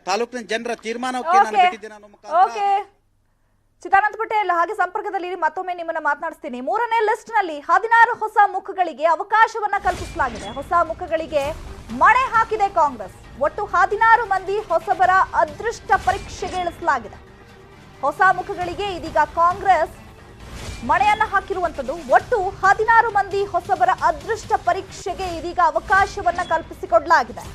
ತಾಲೂಕಿನ ಜನರ ತೀರ್ಮಾನಕ್ಕೆ ನಾನು ಬಿಟ್ಟಿದ್ದೇನೆ ಅನ್ನೋ ಮುಖಾಂತರ ಚಿದಾನಂದ ಪಟೇಲ್ ಹಾಗೆ ಸಂಪರ್ಕದಲ್ಲಿ ಮತ್ತೊಮ್ಮೆ ನಿಮ್ಮನ್ನ ಮಾತನಾಡಿಸ್ತೀನಿ. 3ನೇ ಲಿಸ್ಟ್ ನಲ್ಲಿ 16 ಹೊಸ ಮುಖಗಳಿಗೆ ಅವಕಾಶವನ್ನ ಕಲ್ಪಿಸಲಾಗಿದೆ. ಹೊಸ ಮುಖಗಳಿಗೆ ಮಣೆ ಹಾಕಿದೆ ಕಾಂಗ್ರೆಸ್. ಒಟ್ಟು 16 ಮಂದಿ ಹೊಸಬರ ಅದೃಷ್ಟ ಪರೀಕ್ಷೆಗೆ ಇಳಿಸಲಾಗಿದೆ. ಹೊಸ ಮುಖಗಳಿಗೆ ಇದೀಗ ಕಾಂಗ್ರೆಸ್ ಮಣೆಯನ್ನ ಹಾಕಿರುವಂತದ್ದು. ಒಟ್ಟು 16 ಮಂದಿ ಹೊಸಬರ ಅದೃಷ್ಟ ಪರೀಕ್ಷೆಗೆ ಇದೀಗ ಅವಕಾಶವನ್ನ ಕಲ್ಪಿಸಿಕೊಡಲಾಗಿದೆ.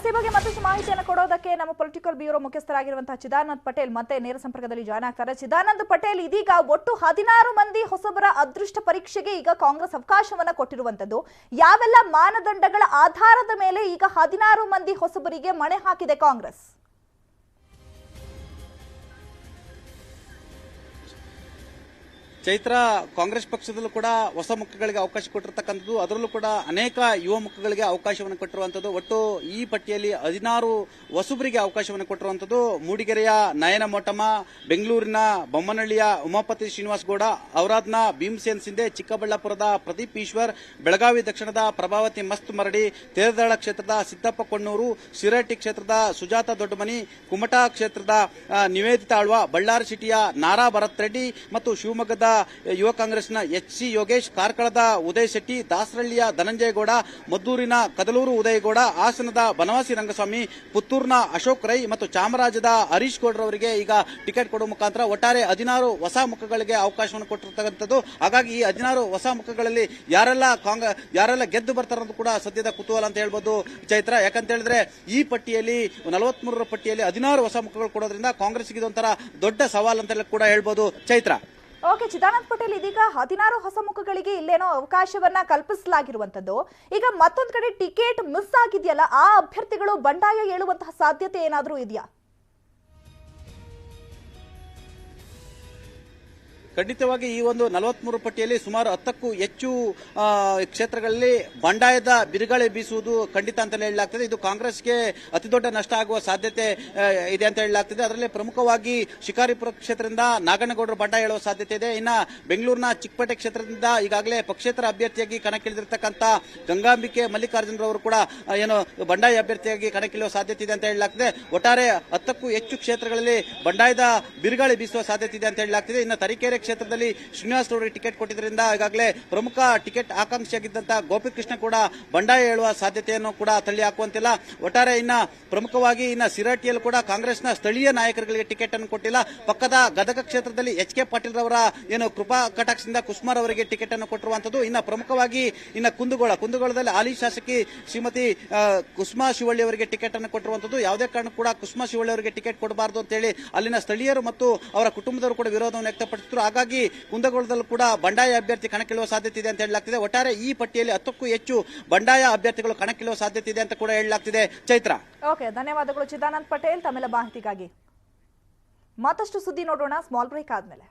ಈ ಬಗ್ಗೆ ಮತ್ತಷ್ಟು ಮಾಹಿತಿಯನ್ನು ಕೊಡೋದಕ್ಕೆ ನಮ್ಮ ಪೊಲಿಟಿಕಲ್ ಬ್ಯೂರೋ ಮುಖ್ಯಸ್ಥರಾಗಿರುವಂತಹ ಚಿದಾನಂದ್ ಪಟೇಲ್ ಮತ್ತೆ ನೇರ ಸಂಪರ್ಕದಲ್ಲಿ ಜಾಯ್ನ್ ಆಗ್ತಾರೆ. ಚಿದಾನಂದ್ ಪಟೇಲ್, ಇದೀಗ ಒಟ್ಟು 16 ಮಂದಿ ಹೊಸಬರ ಅದೃಷ್ಟ ಪರೀಕ್ಷೆಗೆ ಈಗ ಕಾಂಗ್ರೆಸ್ ಅವಕಾಶವನ್ನ ಕೊಟ್ಟಿರುವಂತದ್ದು. ಯಾವೆಲ್ಲ ಮಾನದಂಡಗಳ ಆಧಾರದ ಮೇಲೆ ಈಗ 16 ಮಂದಿ ಹೊಸಬರಿಗೆ ಮಣೆ ಹಾಕಿದೆ ಕಾಂಗ್ರೆಸ್? ಚೈತ್ರ, ಕಾಂಗ್ರೆಸ್ ಪಕ್ಷದಲ್ಲೂ ಕೂಡ ಹೊಸ ಮುಖಗಳಿಗೆ ಅವಕಾಶ ಕೊಟ್ಟಿರ್ತಕ್ಕಂಥದ್ದು, ಅದರಲ್ಲೂ ಕೂಡ ಅನೇಕ ಯುವ ಮುಖಗಳಿಗೆ ಅವಕಾಶವನ್ನು ಕೊಟ್ಟಿರುವಂತದ್ದು. ಒಟ್ಟು ಈ ಪಟ್ಟಿಯಲ್ಲಿ 16 ಹೊಸಬರಿಗೆ ಅವಕಾಶವನ್ನು ಕೊಟ್ಟಿರುವಂತದ್ದು. ಮೂಡಿಗೆರೆಯ ನಯನ ಮೋಟಮ್ಮ, ಬೆಂಗಳೂರಿನ ಬೊಮ್ಮನಹಳ್ಳಿಯ ಉಮಾಪತಿ ಶ್ರೀನಿವಾಸ್ ಗೌಡ, ಔರಾದ್ನ ಭೀಮಸೇನ್ ಸಿಂಧೆ, ಚಿಕ್ಕಬಳ್ಳಾಪುರದ ಪ್ರದೀಪ್ ಈಶ್ವರ್, ಬೆಳಗಾವಿ ದಕ್ಷಿಣದ ಪ್ರಭಾವತಿ ಮಸ್ತ್ ಮರಡಿ, ತೇರದಾಳ ಕ್ಷೇತ್ರದ ಸಿದ್ದಪ್ಪ ಕೊಣ್ಣೂರು, ಶಿರಹಟ್ಟಿ ಕ್ಷೇತ್ರದ ಸುಜಾತ ದೊಡ್ಡಮನಿ, ಕುಮಟಾ ಕ್ಷೇತ್ರದ ನಿವೇದಿತಾ ಆಳ್ವ, ಬಳ್ಳಾರಿ ಸಿಟಿಯ ನಾರಾ ಭರತ್ ರೆಡ್ಡಿ ಮತ್ತು ಶಿವಮೊಗ್ಗದ ಯುವ ಕಾಂಗ್ರೆಸ್ನ ಎಚ್.ಸಿ. ಯೋಗೇಶ್, ಕಾರ್ಕಳದ ಉದಯ್ ಶೆಟ್ಟಿ, ದಾಸರಳ್ಳಿಯ ಧನಂಜಯ ಗೌಡ, ಮದ್ದೂರಿನ ಕದಲೂರು ಉದಯಗೌಡ, ಹಾಸನದ ಬನವಾಸಿ ರಂಗಸ್ವಾಮಿ, ಪುತ್ತೂರಿನ ಅಶೋಕ್ ರೈ ಮತ್ತು ಚಾಮರಾಜದ ಹರೀಶ್ ಗೌಡ್ರವರಿಗೆ ಈಗ ಟಿಕೆಟ್ ಕೊಡುವ ಮುಖಾಂತರ ಒಟ್ಟಾರೆ 16 ಹೊಸ ಮುಖಗಳಿಗೆ ಅವಕಾಶವನ್ನು ಕೊಟ್ಟಿರ್ತಕ್ಕಂಥದ್ದು. ಹಾಗಾಗಿ ಈ 16 ಹೊಸ ಮುಖಗಳಲ್ಲಿ ಯಾರೆಲ್ಲ ಗೆದ್ದು ಬರ್ತಾರಂತ ಕೂಡ ಸದ್ಯದ ಕುತೂಹಲ ಅಂತ ಹೇಳ್ಬೋದು ಚೈತ್ರ. ಯಾಕಂತ ಹೇಳಿದ್ರೆ ಈ ಪಟ್ಟಿಯಲ್ಲಿ 43ರ ಪಟ್ಟಿಯಲ್ಲಿ 16 ಹೊಸ ಮುಖಗಳು ಕೊಡೋದ್ರಿಂದ ಕಾಂಗ್ರೆಸ್ಗೆ ಇದೊಂಥರ ದೊಡ್ಡ ಸವಾಲು ಅಂತ ಕೂಡ ಹೇಳ್ಬೋದು ಚೈತ್ರ. ಓಕೆ ಚಿದಾನಂದ್ ಪಟೇಲ್, ಇದೀಗ 16 ಹೊಸ ಮುಖಗಳಿಗೆ ಇಲ್ಲೇನೋ ಅವಕಾಶವನ್ನ ಕಲ್ಪಿಸಲಾಗಿರುವಂತದ್ದು. ಈಗ ಮತ್ತೊಂದ್ ಕಡೆ ಟಿಕೆಟ್ ಮಿಸ್ ಆಗಿದೆಯಲ್ಲ, ಆ ಅಭ್ಯರ್ಥಿಗಳು ಬಂಡಾಯ ಏಳುವಂತಹ ಸಾಧ್ಯತೆ ಏನಾದ್ರೂ ಇದೆಯಾ? ಖಂಡಿತವಾಗಿ ಈ ಒಂದು 43 ಪಟ್ಟಿಯಲ್ಲಿ ಸುಮಾರು 10ಕ್ಕೂ ಹೆಚ್ಚು ಕ್ಷೇತ್ರಗಳಲ್ಲಿ ಬಂಡಾಯದ ಬಿರುಗಾಳಿ ಬೀಸುವುದು ಖಂಡಿತ ಅಂತ ಹೇಳಲಾಗ್ತದೆ. ಇದು ಕಾಂಗ್ರೆಸ್ಗೆ ಅತಿ ದೊಡ್ಡ ನಷ್ಟ ಆಗುವ ಸಾಧ್ಯತೆ ಇದೆ ಅಂತ ಹೇಳಲಾಗ್ತದೆ. ಅದರಲ್ಲಿ ಪ್ರಮುಖವಾಗಿ ಶಿಕಾರಿಪುರ ಕ್ಷೇತ್ರದಿಂದ ನಾಗನಗೌಡರು ಬಂಡಾಯ ಹೇಳುವ ಸಾಧ್ಯತೆ ಇದೆ. ಇನ್ನು ಬೆಂಗಳೂರಿನ ಚಿಕ್ಕಪೇಟೆ ಕ್ಷೇತ್ರದಿಂದ ಈಗಾಗಲೇ ಪಕ್ಷೇತರ ಅಭ್ಯರ್ಥಿಯಾಗಿ ಕಣಕ್ಕಿಳಿದಿರತಕ್ಕಂಥ ಗಂಗಾಂಬಿಕೆ ಮಲ್ಲಿಕಾರ್ಜುನರವರು ಕೂಡ ಏನು ಬಂಡಾಯ ಅಭ್ಯರ್ಥಿಯಾಗಿ ಕಣಕ್ಕಿಳಿಯುವ ಸಾಧ್ಯತೆ ಇದೆ ಅಂತ ಹೇಳಲಾಗ್ತದೆ. ಒಟ್ಟಾರೆ 10ಕ್ಕೂ ಹೆಚ್ಚು ಕ್ಷೇತ್ರಗಳಲ್ಲಿ ಬಂಡಾಯದ ಬಿರುಗಾಳಿ ಬೀಸುವ ಸಾಧ್ಯತೆ ಇದೆ ಅಂತ ಹೇಳಲಾಗ್ತದೆ. ಇನ್ನು ತರೀಕೆರೆ ಕ್ಷೇತ್ರದಲ್ಲಿ ಶ್ರೀನಿವಾಸ್ ಅವರಿಗೆ ಟಿಕೆಟ್ ಕೊಟ್ಟಿದ್ದರಿಂದ ಈಗಾಗಲೇ ಪ್ರಮುಖ ಟಿಕೆಟ್ ಆಕಾಂಕ್ಷಿಯಾಗಿದ್ದಂತಹ ಗೋಪಿಕೃಷ್ಣ ಕೂಡ ಬಂಡಾಯ ಹೇಳುವ ಸಾಧ್ಯತೆಯನ್ನು ಕೂಡ ತಳ್ಳಿ ಹಾಕುವಂತಿಲ್ಲ. ಒಟ್ಟಾರೆ ಇನ್ನ ಪ್ರಮುಖವಾಗಿ ಸಿರಹಟ್ಟಿಯಲ್ಲಿ ಕೂಡ ಕಾಂಗ್ರೆಸ್ನ ಸ್ಥಳೀಯ ನಾಯಕರುಗಳಿಗೆ ಟಿಕೆಟ್ ಅನ್ನು ಕೊಟ್ಟಿಲ್ಲ. ಪಕ್ಕದ ಗದಗ ಕ್ಷೇತ್ರದಲ್ಲಿ ಎಚ್ ಕೆ ಪಾಟೀಲ್ ರವರ ಏನು ಕೃಪಾ ಕಟಾಕ್ಷದಿಂದ ಕುಸುಮಾರ್ ಅವರಿಗೆ ಟಿಕೆಟ್ ಅನ್ನು ಕೊಟ್ಟಿರುವಂತದ್ದು. ಇನ್ನು ಪ್ರಮುಖವಾಗಿ ಕುಂದಗೋಳದಲ್ಲಿ ಹಾಲಿ ಶಾಸಕಿ ಶ್ರೀಮತಿ ಕುಸುಮಾ ಶಿವಳ್ಳಿ ಅವರಿಗೆ ಟಿಕೆಟ್ ಅನ್ನು ಕೊಟ್ಟಿರುವಂತದ್ದು. ಯಾವುದೇ ಕಾರಣ ಕೂಡ ಕುಸುಮಾ ಶಿವಳ್ಳಿ ಅವರಿಗೆ ಟಿಕೆಟ್ ಕೊಡಬಾರದು ಅಂತ ಹೇಳಿ ಅಲ್ಲಿನ ಸ್ಥಳೀಯರು ಮತ್ತು ಅವರ ಕುಟುಂಬದವರು ಕೂಡ ವಿರೋಧವನ್ನು ವ್ಯಕ್ತಪಡಿಸಿದ್ರು. ಹಾಗಾಗಿ ಕುಂದಗೋಳದಲ್ಲೂ ಕೂಡ ಬಂಡಾಯ ಅಭ್ಯರ್ಥಿ ಕಣಕ್ಕಿಳುವ ಸಾಧ್ಯತೆ ಇದೆ ಅಂತ ಹೇಳಲಾಗ್ತಿದೆ. ಒಟ್ಟಾರೆ ಈ ಪಟ್ಟಿಯಲ್ಲಿ 10ಕ್ಕೂ ಹೆಚ್ಚು ಬಂಡಾಯ ಅಭ್ಯರ್ಥಿಗಳು ಕಣಕ್ಕಿಳುವ ಸಾಧ್ಯತೆ ಇದೆ ಅಂತ ಕೂಡ ಹೇಳಲಾಗ್ತಿದೆ ಚೈತ್ರ. ಓಕೆ, ಧನ್ಯವಾದಗಳು ಚಿದಾನಂದ್ ಪಟೇಲ್ ತಮ್ಮೆಲ್ಲ ಮಾಹಿತಿಗಾಗಿ. ಮತ್ತಷ್ಟು ಸುದ್ದಿ ನೋಡೋಣ ಸ್ಮಾಲ್ ಬ್ರೇಕ್ ಆದ್ಮೇಲೆ.